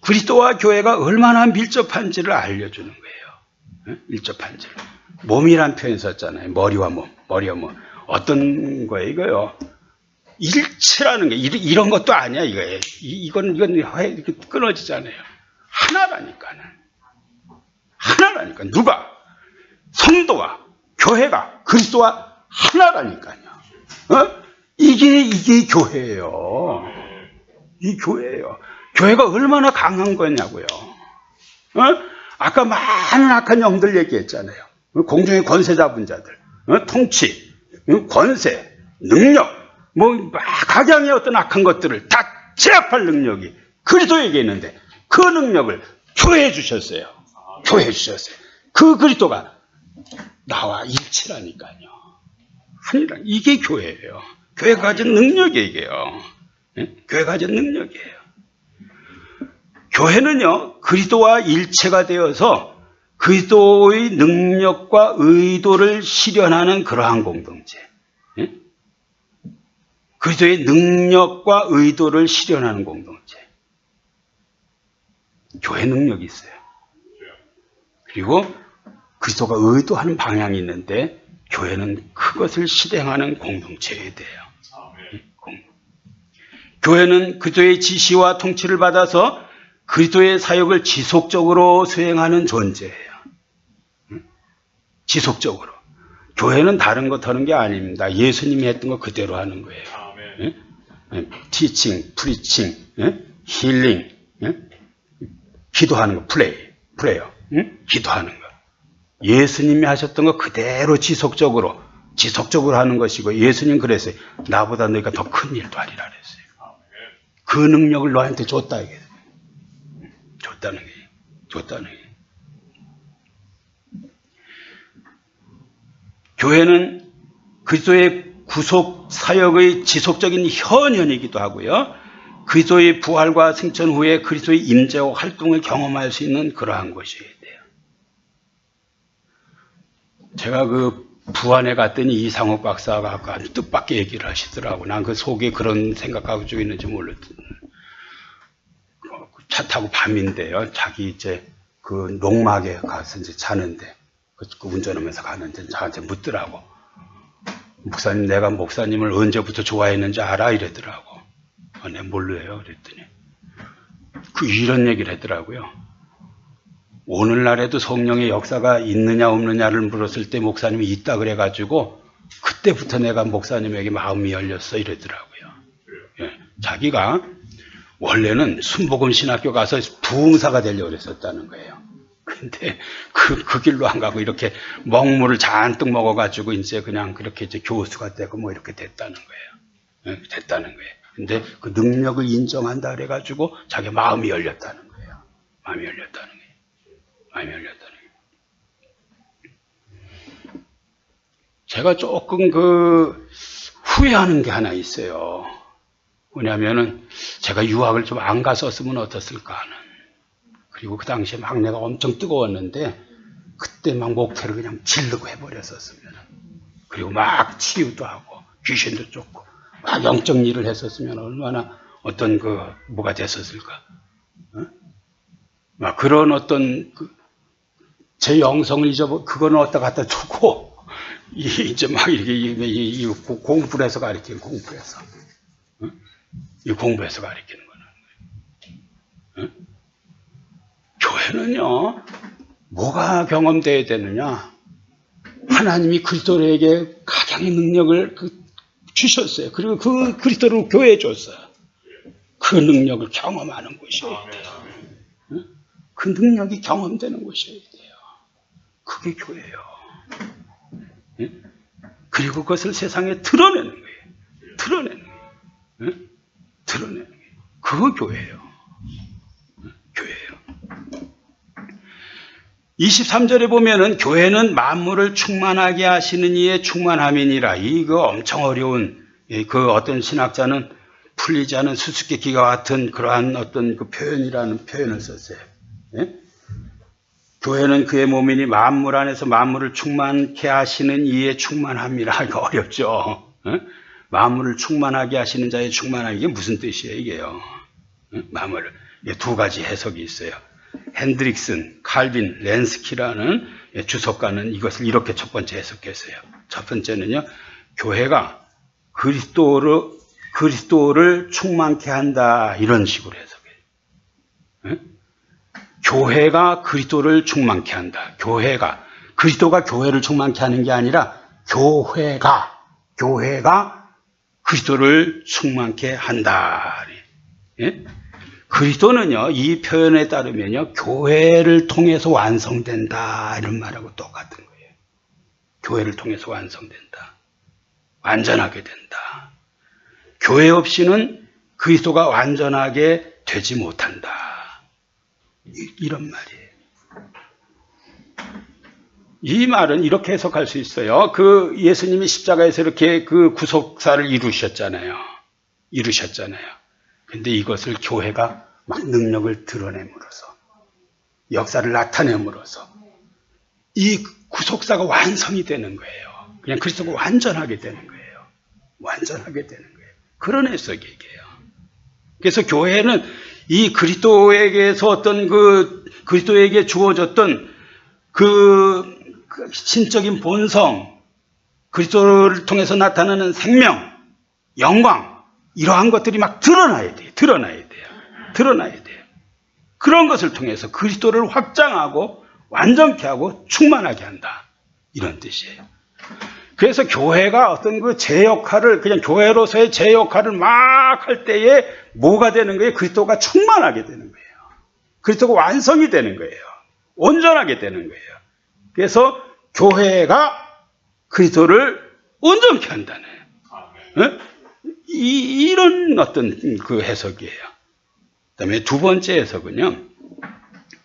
그리스도와 교회가 얼마나 밀접한지를 알려주는 거예요. 밀접한지를. 몸이란 표현 썼잖아요. 머리와 몸. 어떤 거예요, 이거요? 일체라는 게, 이런 것도 아니야, 이거예요. 이건 이렇게 끊어지잖아요. 하나라니까는. 하나라니까. 누가? 성도와 교회가 그리스도와 하나라니까요. 이게 교회예요. 이 교회예요. 교회가 얼마나 강한 거냐고요. 아까 많은 악한 영들 얘기했잖아요. 공중의 권세 잡은 자들, 통치, 권세, 능력, 각양의 어떤 악한 것들을 다 제압할 능력이 그리스도에게 있는데 그 능력을 교회에 주셨어요. 교회에 주셨어요. 그 그리스도가 나와 일치라니까요. 하니라. 이게 교회예요. 교회가 가진 능력이에요. 교회가 가진 능력이에요. 교회는요, 그리스도와 일체가 되어서 그리스도의 능력과 의도를 실현하는 그러한 공동체. 그리스도의 능력과 의도를 실현하는 공동체. 교회 능력이 있어요. 그리고 그리스도가 의도하는 방향이 있는데 교회는 그것을 실행하는 공동체여야 돼요. 교회는 그리스도의 지시와 통치를 받아서 그리스도의 사역을 지속적으로 수행하는 존재예요. 지속적으로. 교회는 다른 것 하는 게 아닙니다. 예수님이 했던 거 그대로 하는 거예요. 티칭, 프리칭, 힐링, 기도하는 거, 프레이어, 기도하는 거. 예수님이 하셨던 거 그대로 지속적으로 하는 것이고, 예수님 그랬어요. 나보다 너희가 더 큰 일도 하리라 그랬어요. 그 능력을 너한테 줬다, 이게. 줬다는 게. 교회는 그리스도의 구속 사역의 지속적인 현현이기도 하고요. 그리스도의 부활과 승천 후에 그리스도의 임재와 활동을 경험할 수 있는 그러한 것이어야 돼요. 제가 그 부안에 갔더니 이상욱 박사가 아까 뜻밖의 얘기를 하시더라고. 난 그 속에 그런 생각하고 쭉 있는지 몰랐더니. 차 타고 밤인데요. 자기 이제 그 농막에 가서 이제 자는데, 그 운전하면서 가는데 저한테 묻더라고. 목사님, 내가 목사님을 언제부터 좋아했는지 알아? 이랬더라고. 내가 몰라요. 그랬더니. 이런 얘기를 했더라고요. 오늘날에도 성령의 역사가 있느냐 없느냐를 물었을 때 목사님이 있다 그래가지고 그때부터 내가 목사님에게 마음이 열렸어. 이랬더라고요. 예, 자기가 원래는 순복음 신학교 가서 부흥사가 되려고 그랬었다는 거예요. 근데 그 길로 안 가고 이렇게 먹물을 잔뜩 먹어가지고 이제 그냥 그렇게 이제 교수가 되고 뭐 이렇게 됐다는 거예요. 됐다는 거예요. 근데 그 능력을 인정한다 그래가지고 자기 마음이 열렸다는 거예요. 마음이 열렸다는 거예요. 제가 조금 후회하는 게 하나 있어요. 뭐냐면은 제가 유학을 좀 안 갔었으면 어땠을까 하는. 그리고 그 당시에 막 내가 엄청 뜨거웠는데 그때 막 목회를 그냥 질르고 해버렸었으면, 그리고 막 치유도 하고 귀신도 쫓고 막 영적 일을 했었으면 얼마나 어떤 뭐가 됐었을까. 막 그런 어떤 제 영성을 그거는 어디다 갖다 두고 이제 막 이렇게 공부를 해서 가르치는 공부해서. 이 공부해서 가르치는 거는. 교회는요, 뭐가 경험되어야 되느냐? 하나님이 그리스도에게 각양의 능력을 주셨어요. 그리고 그 그리스도를 교회에 줬어요. 그 능력을 경험하는 곳이어야 돼요. 그 능력이 경험되는 곳이어야 돼요. 그게 교회예요. 그리고 그것을 세상에 드러내는 거예요. 드러내는 거예요. 그거 교회예요. 교회예요. 23절에 보면은 교회는 만물을 충만하게 하시는 이의 충만함이니라. 이거 엄청 어려운, 그 어떤 신학자는 풀리지 않은 수수께끼와 같은 그러한 어떤 그 표현이라는 표현을 썼어요. 예? 교회는 그의 몸이니 만물 안에서 만물을 충만케 하시는 이의 충만함이라. 이거 어렵죠. 예? 만물을 충만하게 하시는 자의 충만함, 이게 무슨 뜻이에요, 이게요? 예? 만물을. 이게 두 가지 해석이 있어요. 핸드릭슨, 칼빈, 렌스키라는 주석가는 이것을 이렇게 첫 번째 해석했어요. 첫 번째는요, 교회가 그리스도를 충만케 한다, 이런 식으로 해석해요. 네? 교회가 그리스도를 충만케 한다. 그리스도가 교회를 충만케 하는 게 아니라 교회가 그리스도를 충만케 한다. 예? 그리스도는요, 이 표현에 따르면요, 교회를 통해서 완성된다, 이런 말하고 똑같은 거예요. 교회를 통해서 완성된다. 완전하게 된다. 교회 없이는 그리스도가 완전하게 되지 못한다. 이런 말이에요. 이 말은 이렇게 해석할 수 있어요. 그 예수님이 십자가에서 이렇게 그 구속사를 이루셨잖아요. 근데 이것을 교회가 막 능력을 드러냄으로써, 역사를 나타냄으로써 이 구속사가 완성이 되는 거예요. 그냥 그리스도가 완전하게 되는 거예요. 그런 해석이에요. 그래서 교회는 이 그리스도에게서 어떤 그리스도에게 주어졌던 그 신적인 본성, 그리스도를 통해서 나타나는 생명, 영광, 이러한 것들이 막 드러나야 돼요. 그런 것을 통해서 그리스도를 확장하고 완전케 하고 충만하게 한다. 이런 뜻이에요. 그래서 교회가 어떤 그 제 역할을, 그냥 교회로서의 제 역할을 막 할 때에 뭐가 되는 거예요? 그리스도가 충만하게 되는 거예요. 그리스도가 완성이 되는 거예요. 온전하게 되는 거예요. 그래서 교회가 그리스도를 온전케 한다네. 이런 어떤 그 해석이에요. 그 다음에 두 번째 해석은요,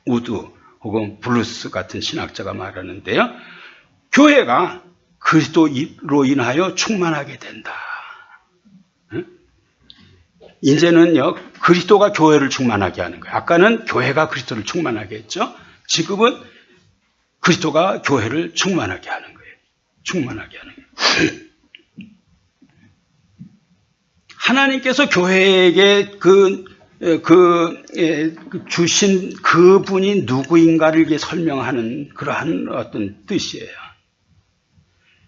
우드 혹은 블루스 같은 신학자가 말하는데요, 교회가 그리스도로 인하여 충만하게 된다. 이제는요, 그리스도가 교회를 충만하게 하는 거예요. 아까는 교회가 그리스도를 충만하게 했죠. 지금은 그리스도가 교회를 충만하게 하는 거예요. 하나님께서 교회에게 주신 그분이 누구인가를 이렇게 설명하는 그러한 어떤 뜻이에요.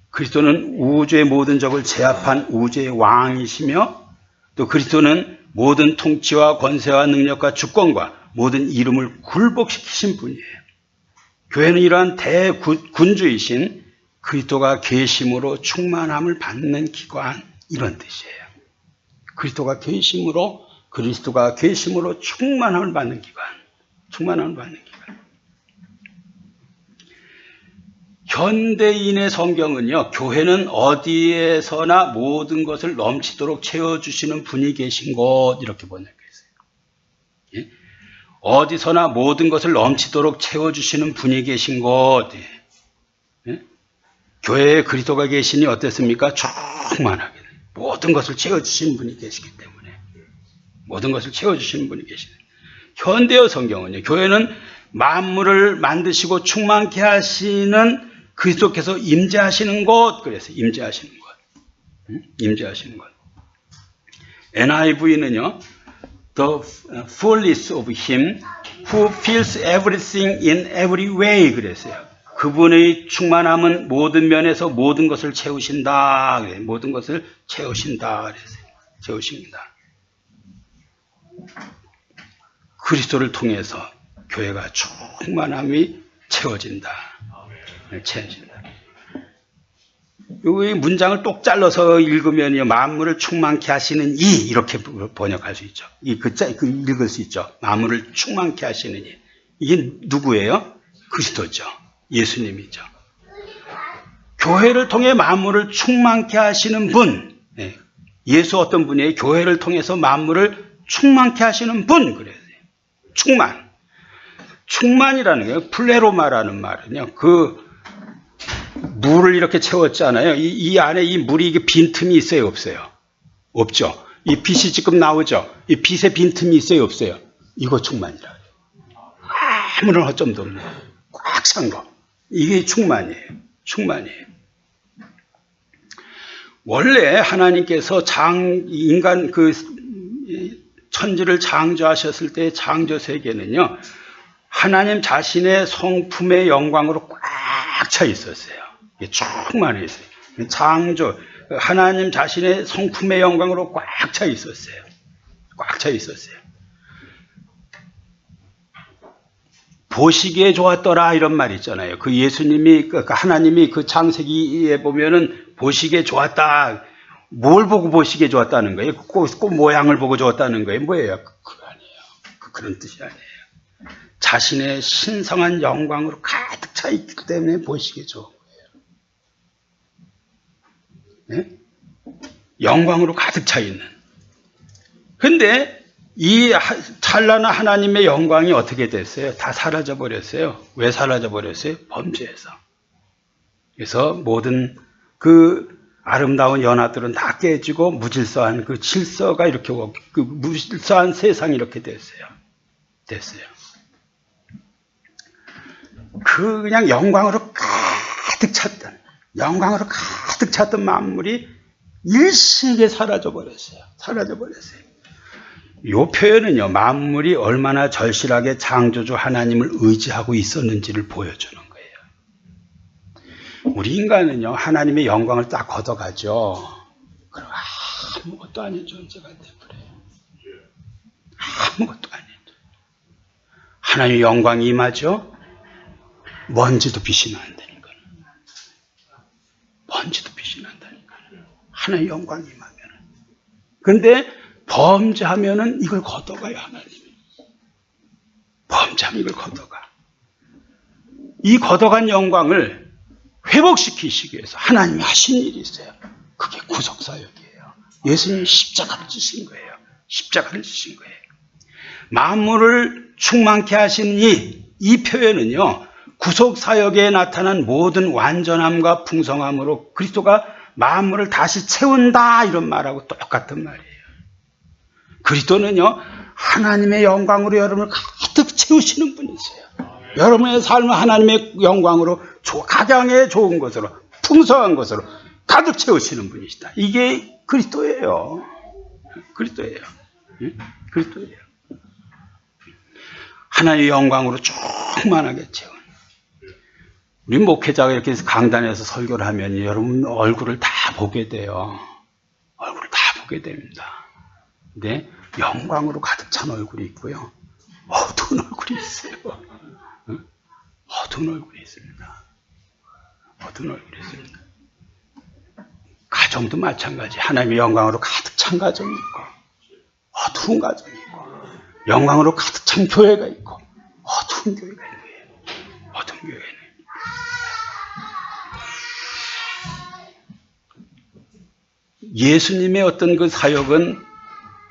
그리스도는 우주의 모든 적을 제압한 우주의 왕이시며, 또 그리스도는 모든 통치와 권세와 능력과 주권과 모든 이름을 굴복시키신 분이에요. 교회는 이러한 대군주이신 그리스도가 계심으로 충만함을 받는 기관, 이런 뜻이에요. 그리스도가 계심으로 충만함을 받는 기관. 현대인의 성경은요, 교회는 어디에서나 모든 것을 넘치도록 채워주시는 분이 계신 곳, 이렇게 번역했어요. 예? 어디서나 모든 것을 넘치도록 채워주시는 분이 계신 곳. 예? 교회에 그리스도가 계시니 어땠습니까? 충만하게. 모든 것을 채워주시는 분이 계시기 때문에. 현대어 성경은요, 교회는 만물을 만드시고 충만케 하시는 그리스도께서 임재하시는 곳, 그래서 임재하시는 곳. NIV는요, the fullness of him who fills everything in every way, 그랬어요. 그분의 충만함은 모든 면에서 모든 것을 채우신다. 모든 것을 채우신다. 그랬어요. 채우십니다. 그리스도를 통해서 교회가 충만함이 채워진다. 이 문장을 똑 잘라서 읽으면요, 만물을 충만케 하시는 이, 이렇게 번역할 수 있죠. 읽을 수 있죠. 만물을 충만케 하시는 이. 이게 누구예요? 그리스도죠. 예수님이죠. 교회를 통해 만물을 충만케 하시는 분. 예수 어떤 분이에요? 교회를 통해서 만물을 충만케 하시는 분. 그래요. 충만. 충만이라는 거예요. 플레로마라는 말은요. 그 물을 이렇게 채웠잖아요. 이 안에 이 물이 이게 빈틈이 있어요, 없어요? 없죠. 이 빛이 지금 나오죠. 이 빛에 빈틈이 있어요, 없어요? 이거 충만이라. 아무런 허점도 없는 거. 꽉 찬 거. 이게 충만이에요. 충만이에요. 원래 하나님께서 인간 천지를 창조하셨을 때 창조 세계는요, 하나님 자신의 성품의 영광으로 꽉 차 있었어요. 충만해 있어요. 창조, 하나님 자신의 성품의 영광으로 꽉 차 있었어요. 꽉 차 있었어요. 보시기에 좋았더라 이런 말 있잖아요. 그 예수님이, 하나님이 그 창세기에 보면은 보시기에 좋았다. 뭘 보고 보시기에 좋았다는 거예요? 꽃 모양을 보고 좋았다는 거예요? 뭐예요? 그거 아니에요. 그런 뜻이 아니에요. 자신의 신성한 영광으로 가득 차 있기 때문에 보시기에 좋은 거예요. 네? 영광으로 가득 차 있는. 근데 이 찬란한 하나님의 영광이 어떻게 됐어요? 다 사라져 버렸어요. 왜 사라져 버렸어요? 범죄에서. 그래서 모든 그 아름다운 연화들은 다 깨지고 무질서한 그 질서가 이렇게, 그 무질서한 세상이 이렇게 됐어요. 그냥 영광으로 가득 찼던 만물이 일시에 사라져 버렸어요. 이 표현은요, 만물이 얼마나 절실하게 창조주 하나님을 의지하고 있었는지를 보여주는 거예요. 우리 인간은요, 하나님의 영광을 딱 걷어가죠. 그럼 아무것도 아닌 존재가 돼버려요. 아무것도 아닌 존재. 하나님의 영광이 임하죠. 먼지도 빛이 난다니까. 하나님의 영광이 임하면. 그런데 범죄하면은 이걸 걷어가요, 하나님이. 범죄하면 이걸 걷어가. 이 걷어간 영광을 회복시키시기 위해서 하나님이 하신 일이 있어요. 그게 구속사역이에요. 예수님이 십자가를 지신 거예요. 만물을 충만케 하신 이 표현은요, 구속사역에 나타난 모든 완전함과 풍성함으로 그리스도가 만물을 다시 채운다 이런 말하고 똑같은 말이에요. 그리스도는요, 하나님의 영광으로 여러분을 가득 채우시는 분이세요. 여러분의 삶을 하나님의 영광으로 가장에 좋은 것으로, 풍성한 것으로 가득 채우시는 분이시다. 이게 그리스도예요. 하나님의 영광으로 충만하게 채운. 우리 목회자가 이렇게 강단에서 설교를 하면 여러분 얼굴을 다 보게 돼요. 얼굴을 다 보게 됩니다. 근데 영광으로 가득 찬 얼굴이 있고요. 어두운 얼굴이 있어요. 어두운 얼굴이 있습니다. 가정도 마찬가지. 하나님의 영광으로 가득 찬 가정이 있고, 어두운 가정이 있고, 영광으로 가득 찬 교회가 있고, 어두운 교회가 있는 거예요. 예수님의 어떤 그 사역은,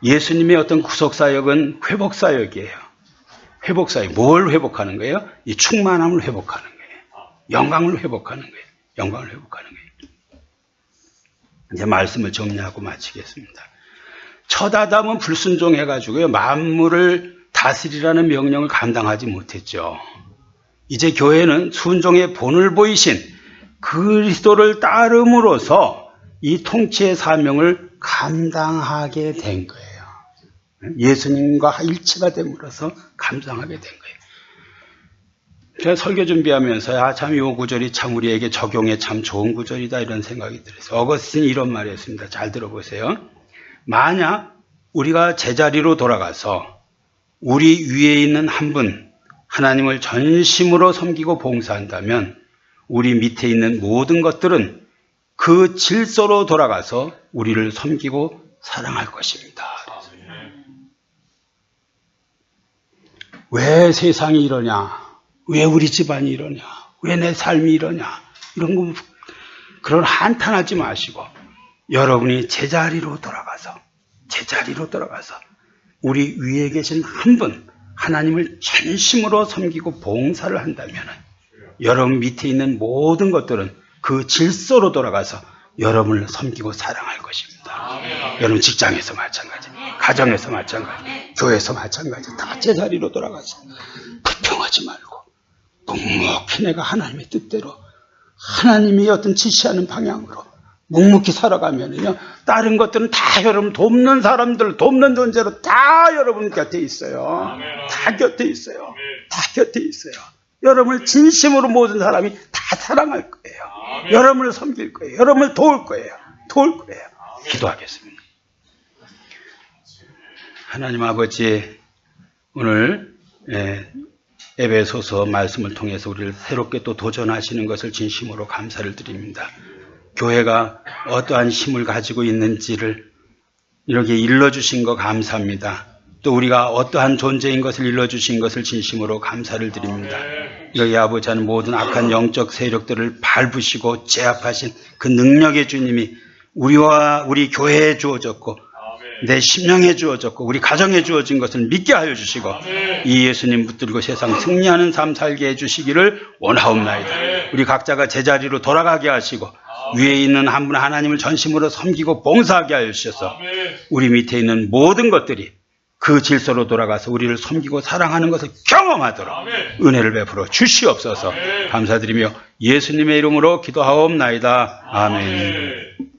예수님의 어떤 구속사역은 회복사역이에요. 뭘 회복하는 거예요? 이 충만함을 회복하는 거예요. 영광을 회복하는 거예요. 이제 말씀을 정리하고 마치겠습니다. 첫 아담은 불순종해가지고요, 만물을 다스리라는 명령을 감당하지 못했죠. 이제 교회는 순종의 본을 보이신 그리스도를 따름으로써 이 통치의 사명을 감당하게 된 거예요. 예수님과 일치가 됨으로써 감당하게 된 거예요. 제가 설교 준비하면서 참 이 구절이 참 우리에게 적용에 참 좋은 구절이다 이런 생각이 들었어요. 어거스틴이 이런 말을 했습니다. 잘 들어보세요. 만약 우리가 제자리로 돌아가서 우리 위에 있는 한 분 하나님을 전심으로 섬기고 봉사한다면 우리 밑에 있는 모든 것들은 그 질서로 돌아가서 우리를 섬기고 사랑할 것입니다. 왜 세상이 이러냐? 왜 우리 집안이 이러냐? 왜 내 삶이 이러냐? 이런 거 그런 한탄하지 마시고 여러분이 제자리로 돌아가서 우리 위에 계신 한 분 하나님을 전심으로 섬기고 봉사를 한다면 여러분 밑에 있는 모든 것들은 그 질서로 돌아가서 여러분을 섬기고 사랑할 것입니다. 여러분 직장에서 마찬가지, 가정에서 마찬가지, 교회에서 마찬가지, 다 제자리로 돌아가서 불평하지 말고 묵묵히 내가 하나님의 뜻대로 하나님이 어떤 지시하는 방향으로 묵묵히 살아가면요, 다른 것들은 다 여러분 돕는 사람들, 돕는 존재로 다 여러분 곁에 있어요. 다 곁에 있어요. 다 곁에 있어요. 여러분을 진심으로 모든 사람이 다 사랑할 거예요. 여러분을 섬길 거예요. 여러분을 도울 거예요. 도울 거예요. 기도하겠습니다. 하나님 아버지, 오늘 에베소서 말씀을 통해서 우리를 새롭게 또 도전하시는 것을 진심으로 감사를 드립니다. 교회가 어떠한 힘을 가지고 있는지를 이렇게 일러주신 거 감사합니다. 또 우리가 어떠한 존재인 것을 일러주신 것을 진심으로 감사를 드립니다. 여기 아버지 하는 모든 악한 영적 세력들을 밟으시고 제압하신 그 능력의 주님이 우리와 우리 교회에 주어졌고 내 심령에 주어졌고 우리 가정에 주어진 것을 믿게 하여 주시고 이 예수님 붙들고 세상 승리하는 삶 살게 해주시기를 원하옵나이다. 우리 각자가 제자리로 돌아가게 하시고 위에 있는 한 분 하나님을 전심으로 섬기고 봉사하게 하여 주셔서 우리 밑에 있는 모든 것들이 그 질서로 돌아가서 우리를 섬기고 사랑하는 것을 경험하도록 은혜를 베풀어 주시옵소서. 감사드리며 예수님의 이름으로 기도하옵나이다. 아멘.